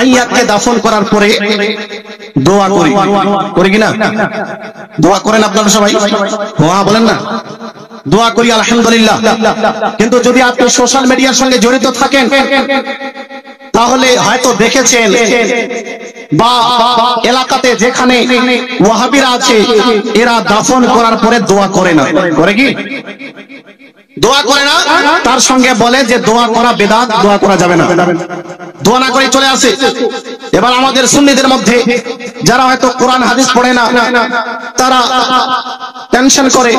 মাইয়াতকে দাফন করার পরে দোয়া করি, করি কিনা? দোয়া করেন আপনারা সবাই? দোয়া বলেন না? দোয়া করি আলহামদুলিল্লাহ। কিন্তু যদি আপনি সোশ্যাল মিডিয়ার সঙ্গে জড়িত থাকেন তাহলে হয়তো দেখেছেন বা এলাকাতে যেখানে ওয়াহাবিরা আছে এরা দাফন করার পরে দোয়া করে না। করে কি? দোয়া করে না, তার সঙ্গে বলে যে দোয়া করা বেদাত, দোয়া করা যাবে না, দোয়া না করে চলে আসে। এবার আমাদের সুন্নিদের মধ্যে যারা হয়তো কোরআন হাদিস পড়ে না তারা টেনশন করে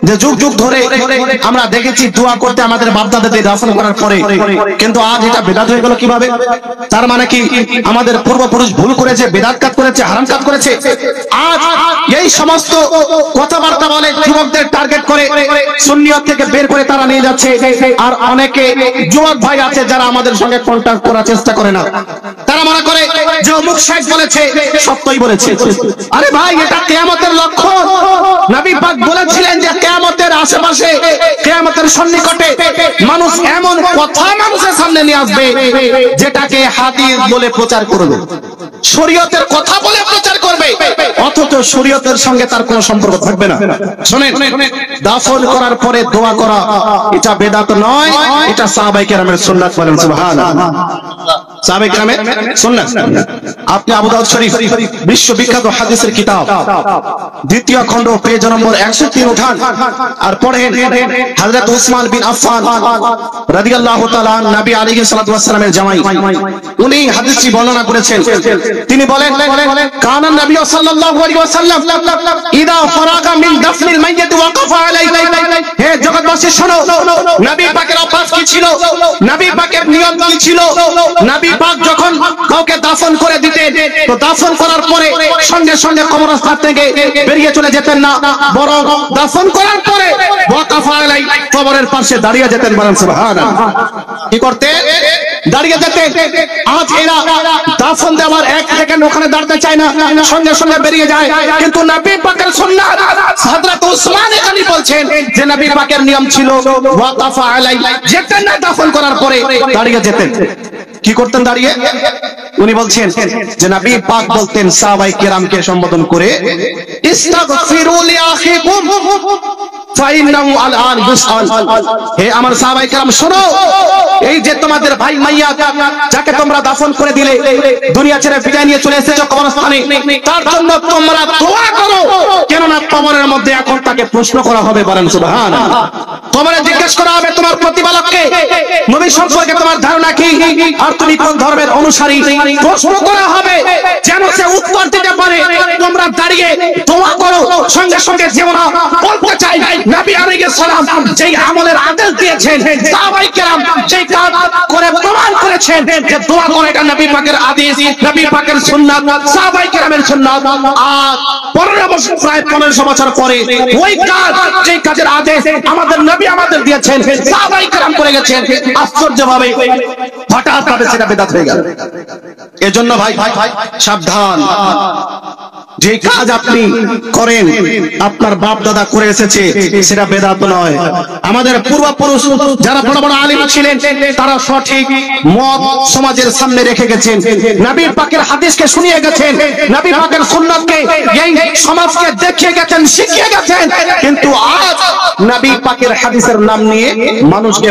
যে যুগ যুগ ধরে আমরা দেখেছি দোয়া করতে আমাদের বাপ-দাদাদের দাফন করার পরে, কিন্তু আজ এটা বেদাত হয়ে গেল কিভাবে? তার মানে কি আমাদের পূর্বপুরুষ ভুল করেছে, বেদাত কাজ করেছে, হারাম কাজ করেছে? আজ এই সমস্ত কথাবার্তা বলে যুবকদের টার্গেট করে সুন্নিয়ত থেকে বের করে তারা নিয়ে যাচ্ছে। আর অনেকে যুবক ভাই আছে যারা আমাদের সঙ্গে কন্টাক্ট করার চেষ্টা করে না, তারা মনে করে যে অমুক শাইখ বলেছে সত্যই বলেছে। আরে ভাই, এটা কিয়ামতের লক্ষণ। নবী পাক বলেছিলেন যে কিয়ামতের আশেপাশে, কিয়ামতের সন্নিকটে মানুষ এমন কথা মানুষের সামনে নিয়ে আসবে যেটাকে হাদিস বলে প্রচার করবে, শরীয়তের কথা বলে প্রচার করবে, অথচ শরীয়তের সঙ্গে তার কোনো সম্পর্ক থাকবে না। শুনেন, দাফন করার পরে দোয়া করা এটা বেদাত নয়, এটা সাহাবায়ে কেরামের সুন্নাত। বলেন সুবহানাল্লাহ। সাহাবায়ে কেরামের সুন্নাত। আপনি আবু দাউদ শরীফ বিশ্ববিখ্যাত হাদিসের কিতাব দ্বিতীয় খণ্ড পেজ নম্বর 103 উঠান আর পড়েন হযরত উসমান বিন আফফান রাদিয়াল্লাহু তাআলা নবী আলাইহিস সালাতু ওয়াস সালামের জামাই, উনি হাদিসটি বর্ণনা করেছেন। তিনি বলেন, কানা নবী সাল্লাল্লাহু আলাইহি ওয়াসাল্লাম ইদা ফারাগা মিন দাফনিল মাইয়িত ওয়াকাফা আলাইহি। হে জগৎবাসী শোনো, নবী পাকের অভ্যাস কি ছিল, নবী পাকের নিয়ম কি ছিল? নবী পাক যখন কাউকে দাফন করে দিতেন তো দাফন করার পরে সঙ্গে সঙ্গে কবরস্থান থেকে বেরিয়ে চলে যেতেন না, বরং দাফন করার পরে ওয়াকাফা আলাইহি কবরের পাশে দাঁড়িয়ে যেতেন। বলেন সুবহানাল্লাহ। কি করতে? দাঁড়িয়ে যেতেন। আজ এরা দাফন দেওয়ার এক সেকেন্ড ওখানে দাঁড়াতে চায় না, সঙ্গে সঙ্গে বেরিয়ে যায়। কিন্তু নবী পাকের সুন্নাত হযরত উসমান গনি বলছেন যে নবী পাকের নিয়ম ছিল ওয়াকাফা আলাইহি, যেতেন না দাফন করার পরে দাঁড়িয়ে যেতেন। কি করতেন দাঁড়িয়ে? উনি বলছেন যে নবী পাক বলতেন সাহাবায়ে কেরামকে সম্বোধন করে, ইস্তাগফিরু লি আখিকুম ফাইন্নাহু আলআন ইউসআল। হে আমার সাহাবায়ে কেরাম শোনো, এই যে তোমাদের ভাই মাইয়াত যাকে তোমরা দাফন করে দিলে, দুনিয়া ছেড়ে বিদায় নিয়ে চলে এসেছো কবরস্থানে, তার জন্য তোমরা দোয়া করো, কেননা কবরের মধ্যে এখন তাকে প্রশ্ন করা হবে। বলেন সুবহানাল্লাহ। কবরে জিজ্ঞেস করা হবে তোমার প্রতিপালককে নবী সম্পর্কে তোমার ধারণা কি, আর তুমি কোন ধর্মের অনুসারী, প্রশ্ন করা হবে যেন সে উত্তর দিতে পারে। তোমরা দাঁড়িয়ে দোয়া করো, সঙ্গে সঙ্গে যেমন বলতে চাই নবী আলাইহিস সালাম যেই আমলের আদেশ দিয়েছেন, সাহাবায়ে কেরাম সেই কাজ করে প্রমাণ করেছেন যে দোয়া করে এটা নবী পাকের আদেশ, নবী পাকের সুন্নাত, সাহাবায়ে কেরামের সুন্নাত। আর 15 বছর, প্রায় 1500 বছর পরে ওই কাজ, যেই কাজের আদেশ আমাদের নবী আমাদের দিয়েছেন, সাহাবায়ে কেরাম করে গেছেন, আশ্চর্যভাবে হঠাৎ ভাবে সেটা বেদাত হয়ে গেল। এজন্য ভাই সাবধান, যে কাজ আপনি করেন আপনার বাপ দাদা করে এসেছে সেটা বেদাত নয়। আমাদের পূর্বপুরুষ যারা বড় বড় আলিম ছিলেন তারা সঠিক মত সমাজের সামনে রেখে গেছেন, নবী পাকের হাদিসকে শুনিয়ে গেছেন, নবী পাকের সুন্নাতকে এই সমাজকে দেখিয়ে গেছেন, শিখিয়ে গেছেন। কিন্তু আজ নবী পাকের হাদিসের নাম নিয়ে মানুষকে